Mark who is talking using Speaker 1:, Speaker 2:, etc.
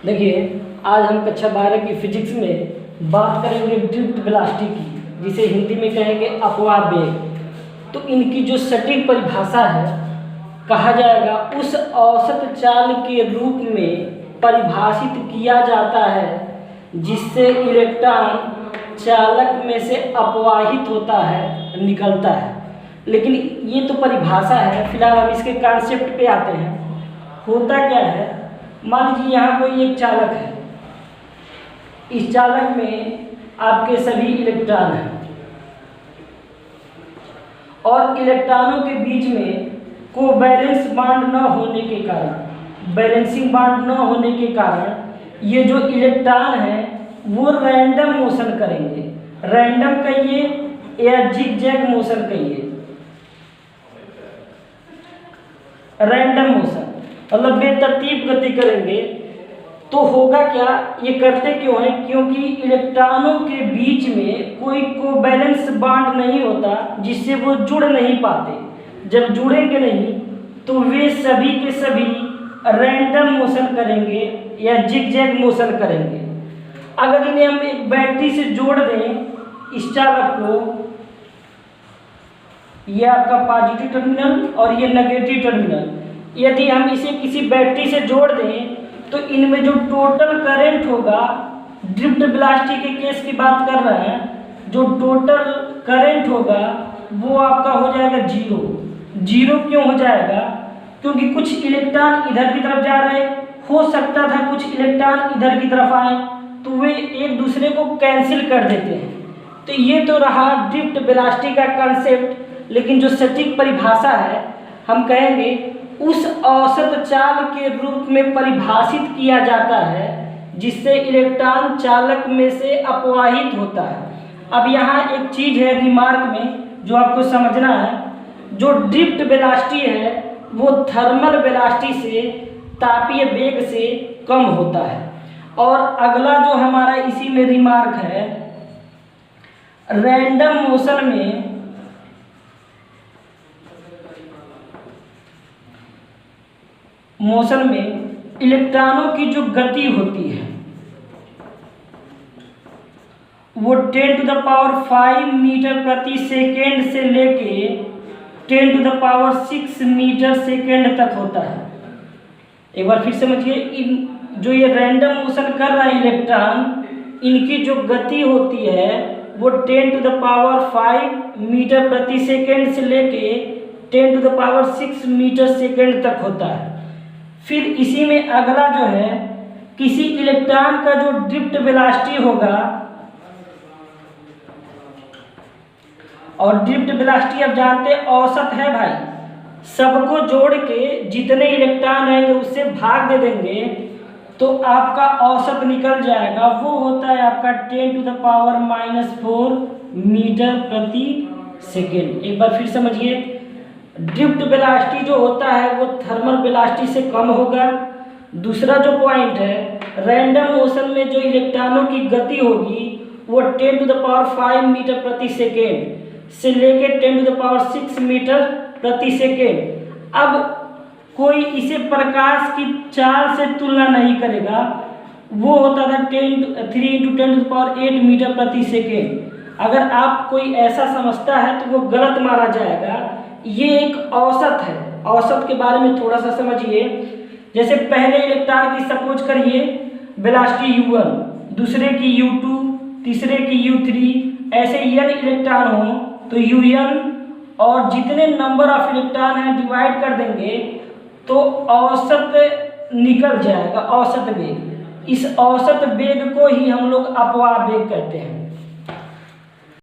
Speaker 1: देखिए, आज हम कक्षा 12 की फिजिक्स में बात करेंगे ड्रिफ्ट वेलोसिटी की, जिसे हिंदी में कहेंगे अपवाह वेग। तो इनकी जो सटीक परिभाषा है, कहा जाएगा उस औसत चाल के रूप में परिभाषित किया जाता है जिससे इलेक्ट्रॉन चालक में से अपवाहित होता है, निकलता है। लेकिन ये तो परिभाषा है, फिलहाल हम इसके कॉन्सेप्ट पे आते हैं। होता क्या है, मान लीजिए यहाँ कोई एक चालक है, इस चालक में आपके सभी इलेक्ट्रॉन हैं और इलेक्ट्रॉनों के बीच में कोवैलेंस बॉन्ड न होने के कारण, बैलेंसिंग बॉन्ड न होने के कारण ये जो इलेक्ट्रॉन हैं वो रैंडम मोशन करेंगे। रैंडम कहिए या जिगजैग मोशन कहिए, रैंडम मोशन मतलब बेतरतीब गति करेंगे। तो होगा क्या, ये करते क्यों हैं? क्योंकि इलेक्ट्रॉनों के बीच में कोई कोवैलेंस बॉन्ड नहीं होता, जिससे वो जुड़ नहीं पाते। जब जुड़ेंगे नहीं तो वे सभी के सभी रैंडम मोशन करेंगे या जिगजैग मोशन करेंगे। अगर इन्हें हम एक बैटरी से जोड़ दें, इस चालक को, ये आपका पॉजिटिव टर्मिनल और ये नेगेटिव टर्मिनल, यदि हम इसे किसी बैटरी से जोड़ दें तो इनमें जो टोटल करंट होगा, ड्रिफ्ट वेलोसिटी के केस की बात कर रहे हैं, जो टोटल करंट होगा वो आपका हो जाएगा जीरो। जीरो क्यों हो जाएगा? क्योंकि कुछ इलेक्ट्रॉन इधर की तरफ जा रहे, हो सकता था कुछ इलेक्ट्रॉन इधर की तरफ आए, तो वे एक दूसरे को कैंसिल कर देते हैं। तो ये तो रहा ड्रिफ्ट वेलोसिटी का कंसेप्ट। लेकिन जो सटीक परिभाषा है, हम कहेंगे उस औसत चाल के रूप में परिभाषित किया जाता है जिससे इलेक्ट्रॉन चालक में से अपवाहित होता है। अब यहाँ एक चीज़ है रिमार्क में जो आपको समझना है, जो ड्रिफ्ट वेलोसिटी है वो थर्मल वेलोसिटी से, तापीय वेग से कम होता है। और अगला जो हमारा इसी में रिमार्क है, रैंडम मोशन में इलेक्ट्रॉनों की जो गति होती है वो 10⁵ मीटर प्रति सेकेंड से लेके 10⁶ मीटर सेकेंड तक होता है। एक बार फिर समझिए, इन जो ये रैंडम मोशन कर रहा है इलेक्ट्रॉन, इनकी जो गति होती है वो 10⁵ मीटर प्रति सेकेंड से लेके 10⁶ मीटर सेकेंड तक होता है। फिर इसी में अगला जो है, किसी इलेक्ट्रॉन का जो ड्रिफ्ट वेलोसिटी होगा, और ड्रिफ्ट वेलोसिटी आप जानते हैं औसत है भाई, सबको जोड़ के जितने इलेक्ट्रॉन रहेंगे उससे भाग दे देंगे तो आपका औसत निकल जाएगा। वो होता है आपका 10⁻⁻⁴ मीटर प्रति सेकेंड। एक बार फिर समझिए, ड्रिफ्ट वेलोसिटी जो होता है वो थर्मल वेलोसिटी से कम होगा। दूसरा जो पॉइंट है, रैंडम मोशन में जो इलेक्ट्रॉनों की गति होगी वो 10⁵ मीटर प्रति सेकेंड से लेके 10⁶ मीटर प्रति सेकेंड। अब कोई इसे प्रकाश की चाल से तुलना नहीं करेगा, वो होता था 3 × 10⁸ मीटर प्रति सेकेंड। अगर आप कोई ऐसा समझता है तो वो गलत माना जाएगा। ये एक औसत है। औसत के बारे में थोड़ा सा समझिए। जैसे पहले इलेक्ट्रॉन की सपोज करिए वेलोसिटी u1, दूसरे की u2, तीसरे की u3, ऐसे n इलेक्ट्रॉन हो तो un और जितने नंबर ऑफ इलेक्ट्रॉन हैं डिवाइड कर देंगे तो औसत निकल जाएगा, औसत वेग। इस औसत वेग को ही हम लोग अपवाह वेग कहते हैं।